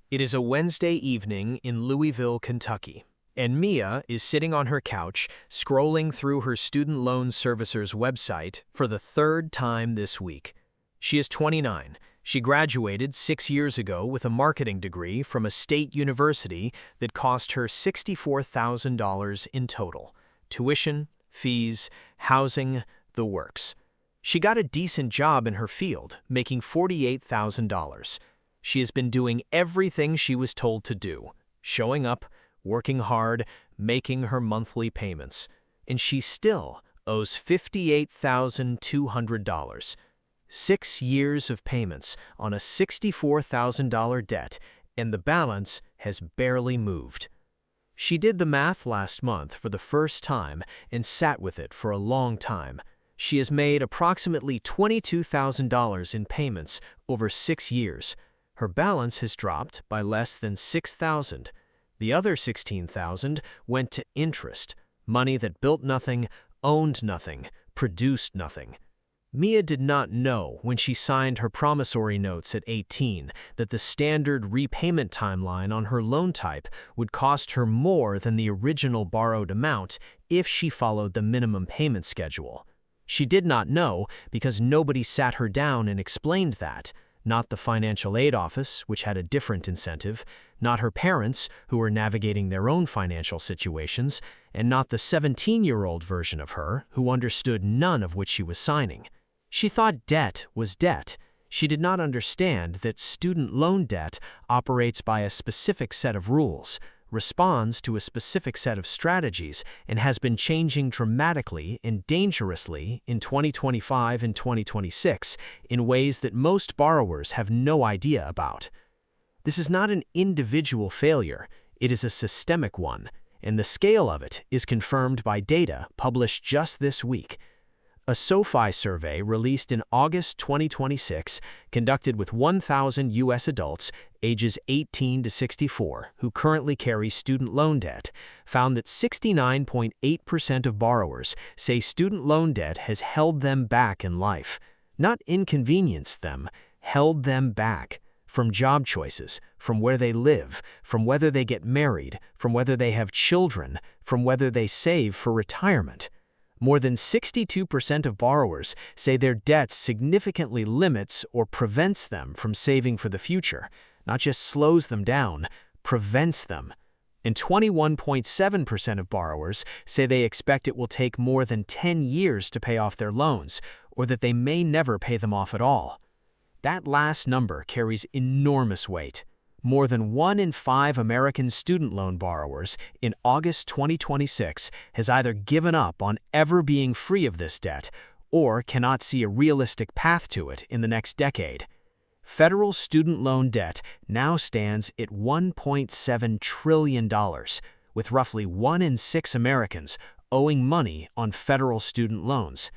It is a Wednesday evening in Louisville, Kentucky, and Mia is sitting on her couch, scrolling through her student loan servicer's website for the third time this week. She is 29. She graduated 6 years ago with a marketing degree from a state university that cost her $64,000 in total. Tuition, fees, housing, the works. She got a decent job in her field, making $48,000. She has been doing everything she was told to do, showing up, working hard, making her monthly payments, and she still owes $58,200. 6 years of payments on a $64,000 debt, and the balance has barely moved. She did the math last month for the first time and sat with it for a long time. She has made approximately $22,000 in payments over 6 years. Her balance has dropped by less than $6,000. The other $16,000 went to interest, money that built nothing, owned nothing, produced nothing. Mia did not know when she signed her promissory notes at 18 that the standard repayment timeline on her loan type would cost her more than the original borrowed amount if she followed the minimum payment schedule. She did not know because nobody sat her down and explained that. Not the financial aid office, which had a different incentive, not her parents, who were navigating their own financial situations, and not the 17-year-old version of her, who understood none of what she was signing. She thought debt was debt. She did not understand that student loan debt operates by a specific set of rules, responds to a specific set of strategies, and has been changing dramatically and dangerously in 2025 and 2026 in ways that most borrowers have no idea about. This is not an individual failure, it is a systemic one, and the scale of it is confirmed by data published just this week. A SoFi survey released in August 2026, conducted with 1,000 U.S. adults ages 18 to 64 who currently carry student loan debt, found that 69.8% of borrowers say student loan debt has held them back in life. Not inconvenienced them, held them back. From job choices, from where they live, from whether they get married, from whether they have children, from whether they save for retirement. More than 62% of borrowers say their debt significantly limits or prevents them from saving for the future, not just slows them down, prevents them. And 21.7% of borrowers say they expect it will take more than 10 years to pay off their loans, or that they may never pay them off at all. That last number carries enormous weight. More than 1 in 5 American student loan borrowers in August 2026 has either given up on ever being free of this debt or cannot see a realistic path to it in the next decade. Federal student loan debt now stands at $1.7 trillion, with roughly 1 in 6 Americans owing money on federal student loans.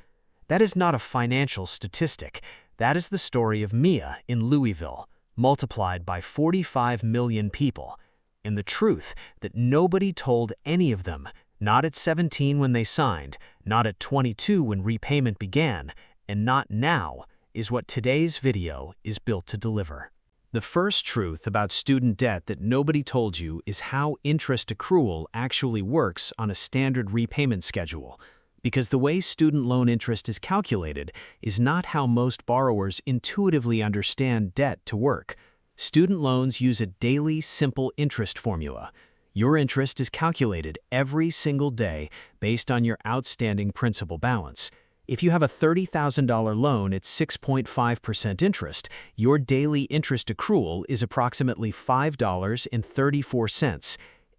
That is not a financial statistic. That is the story of Mia in Louisville, multiplied by 45 million people, and the truth that nobody told any of them, not at 17 when they signed, not at 22 when repayment began, and not now, is what today's video is built to deliver. The first truth about student debt that nobody told you is how interest accrual actually works on a standard repayment schedule. Because the way student loan interest is calculated is not how most borrowers intuitively understand debt to work. Student loans use a daily, simple interest formula. Your interest is calculated every single day based on your outstanding principal balance. If you have a $30,000 loan at 6.5% interest, your daily interest accrual is approximately $5.34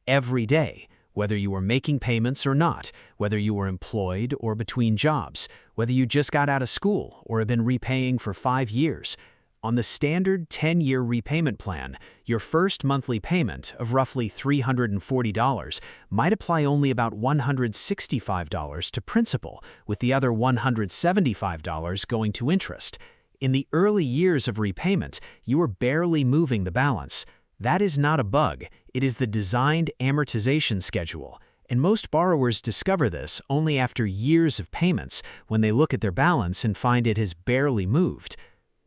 every day. Whether you are making payments or not, whether you are employed or between jobs, whether you just got out of school or have been repaying for 5 years. On the standard 10-year repayment plan, your first monthly payment of roughly $340 might apply only about $165 to principal, with the other $175 going to interest. In the early years of repayment, you are barely moving the balance. That is not a bug. It is the designed amortization schedule, and most borrowers discover this only after years of payments when they look at their balance and find it has barely moved.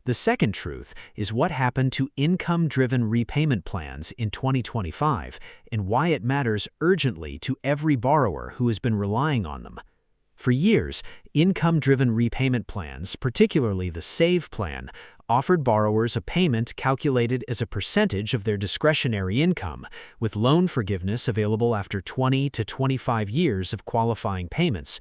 The second truth is what happened to income-driven repayment plans in 2025 and why it matters urgently to every borrower who has been relying on them. For years, income-driven repayment plans, particularly the SAVE plan, offered borrowers a payment calculated as a percentage of their discretionary income, with loan forgiveness available after 20 to 25 years of qualifying payments.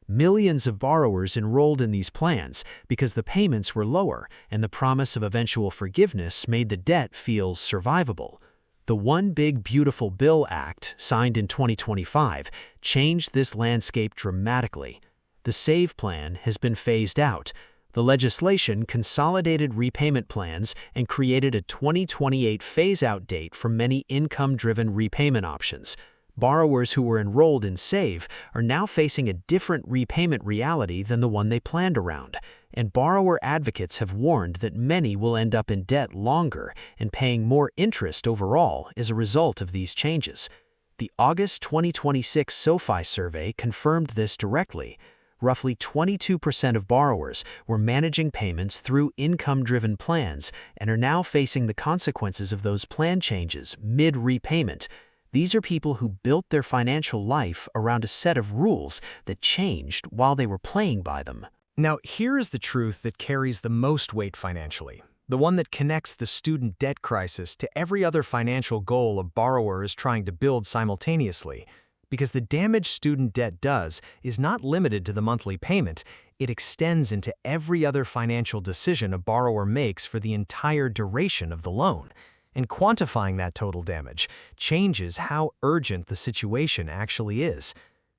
Millions of borrowers enrolled in these plans because the payments were lower and the promise of eventual forgiveness made the debt feel survivable. The One Big Beautiful Bill Act, signed in 2025, changed this landscape dramatically. The SAVE plan has been phased out. The legislation consolidated repayment plans and created a 2028 phase-out date for many income-driven repayment options. Borrowers who were enrolled in SAVE are now facing a different repayment reality than the one they planned around, and borrower advocates have warned that many will end up in debt longer and paying more interest overall as a result of these changes. The August 2026 SoFi survey confirmed this directly. Roughly 22% of borrowers were managing payments through income-driven plans and are now facing the consequences of those plan changes mid-repayment. These are people who built their financial life around a set of rules that changed while they were playing by them. Now, here is the truth that carries the most weight financially, the one that connects the student debt crisis to every other financial goal a borrower is trying to build simultaneously. Because the damage student debt does is not limited to the monthly payment, it extends into every other financial decision a borrower makes for the entire duration of the loan. And quantifying that total damage changes how urgent the situation actually is.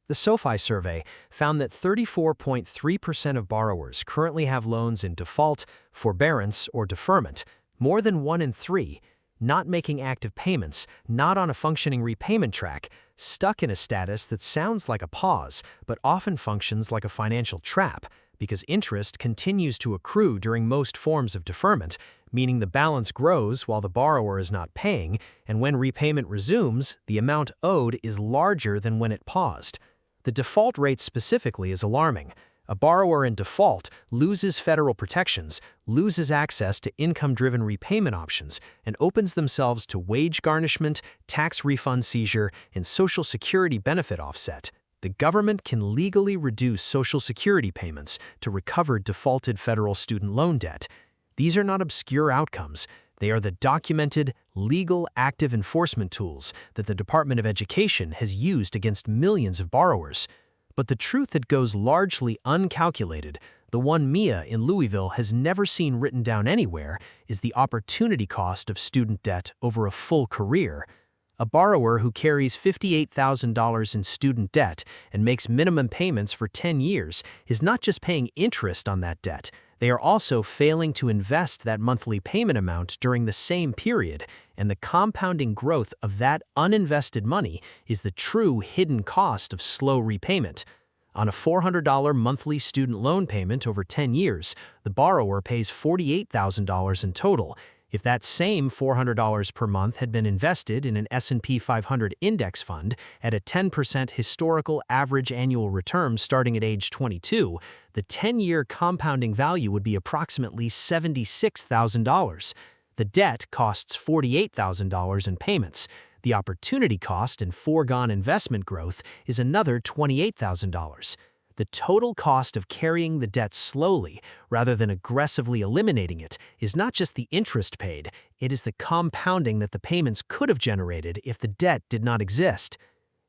The SoFi survey found that 34.3% of borrowers currently have loans in default, forbearance, or deferment, more than 1 in 3, not making active payments, not on a functioning repayment track, stuck in a status that sounds like a pause, but often functions like a financial trap, because interest continues to accrue during most forms of deferment, meaning the balance grows while the borrower is not paying, and when repayment resumes, the amount owed is larger than when it paused. The default rate specifically is alarming. A borrower in default loses federal protections, loses access to income-driven repayment options, and opens themselves to wage garnishment, tax refund seizure, and Social Security benefit offset. The government can legally reduce Social Security payments to recover defaulted federal student loan debt. These are not obscure outcomes. They are the documented, legal, active enforcement tools that the Department of Education has used against millions of borrowers. But the truth that goes largely uncalculated, the one Mia in Louisville has never seen written down anywhere, is the opportunity cost of student debt over a full career. A borrower who carries $58,000 in student debt and makes minimum payments for 10 years is not just paying interest on that debt, they are also failing to invest that monthly payment amount during the same period, and the compounding growth of that uninvested money is the true hidden cost of slow repayment. On a $400 monthly student loan payment over 10 years, the borrower pays $48,000 in total. If that same $400 per month had been invested in an S&P 500 index fund at a 10% historical average annual return starting at age 22, the 10-year compounding value would be approximately $76,000. The debt costs $48,000 in payments. The opportunity cost and foregone investment growth is another $28,000. The total cost of carrying the debt slowly, rather than aggressively eliminating it, is not just the interest paid, it is the compounding that the payments could have generated if the debt did not exist.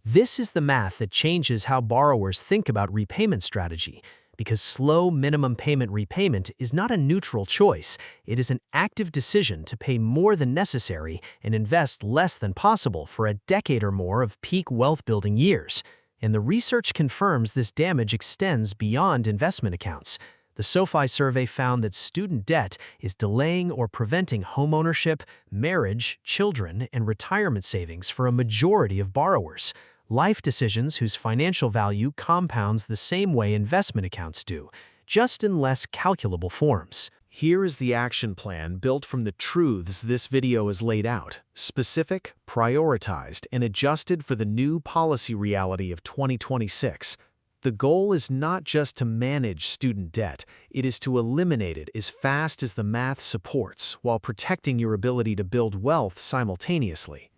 This is the math that changes how borrowers think about repayment strategy, because slow minimum payment repayment is not a neutral choice. It is an active decision to pay more than necessary and invest less than possible for a decade or more of peak wealth-building years. And the research confirms this damage extends beyond investment accounts. The SoFi survey found that student debt is delaying or preventing homeownership, marriage, children, and retirement savings for a majority of borrowers. Life decisions whose financial value compounds the same way investment accounts do, just in less calculable forms. Here is the action plan built from the truths this video has laid out, specific, prioritized, and adjusted for the new policy reality of 2026. The goal is not just to manage student debt, it is to eliminate it as fast as the math supports while protecting your ability to build wealth simultaneously.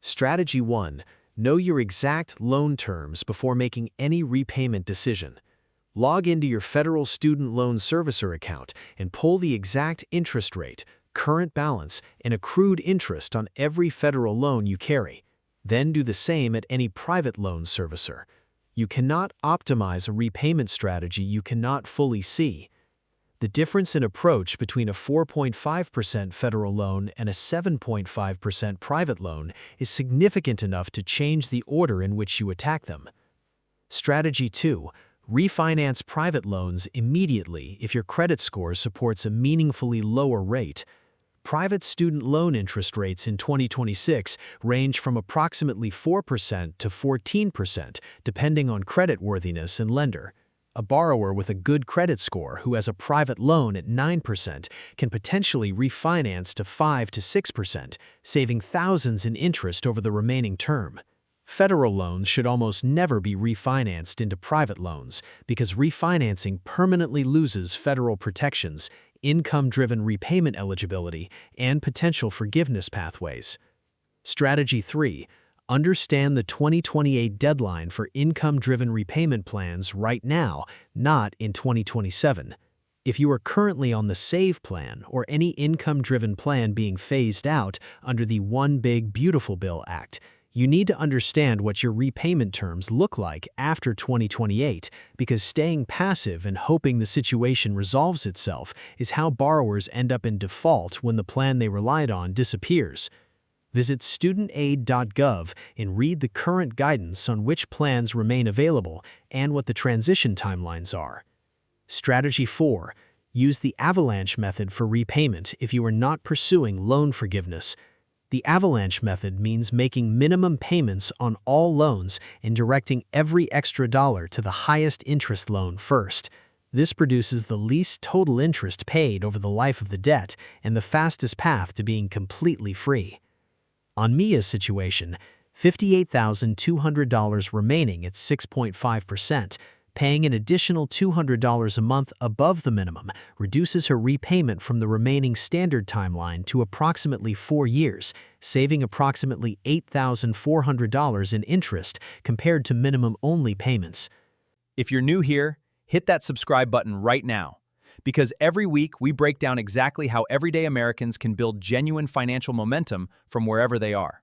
Strategy 1. Know your exact loan terms before making any repayment decision. Log into your federal student loan servicer account and pull the exact interest rate, current balance, and accrued interest on every federal loan you carry. Then do the same at any private loan servicer. You cannot optimize a repayment strategy you cannot fully see. The difference in approach between a 4.5% federal loan and a 7.5% private loan is significant enough to change the order in which you attack them. Strategy 2. Refinance private loans immediately if your credit score supports a meaningfully lower rate. Private student loan interest rates in 2026 range from approximately 4% to 14%, depending on creditworthiness and lender. A borrower with a good credit score who has a private loan at 9% can potentially refinance to 5 to 6%, saving thousands in interest over the remaining term. Federal loans should almost never be refinanced into private loans because refinancing permanently loses federal protections, income-driven repayment eligibility, and potential forgiveness pathways. Strategy 3. Understand the 2028 deadline for income-driven repayment plans right now, not in 2027. If you are currently on the SAVE plan or any income-driven plan being phased out under the One Big Beautiful Bill Act, you need to understand what your repayment terms look like after 2028, because staying passive and hoping the situation resolves itself is how borrowers end up in default when the plan they relied on disappears. Visit studentaid.gov and read the current guidance on which plans remain available and what the transition timelines are. Strategy 4. Use the avalanche method for repayment if you are not pursuing loan forgiveness. The avalanche method means making minimum payments on all loans and directing every extra dollar to the highest interest loan first. This produces the least total interest paid over the life of the debt and the fastest path to being completely free. On Mia's situation, $58,200 remaining at 6.5%, paying an additional $200 a month above the minimum reduces her repayment from the remaining standard timeline to approximately 4 years, saving approximately $8,400 in interest compared to minimum-only payments. If you're new here, hit that subscribe button right now, because every week we break down exactly how everyday Americans can build genuine financial momentum from wherever they are.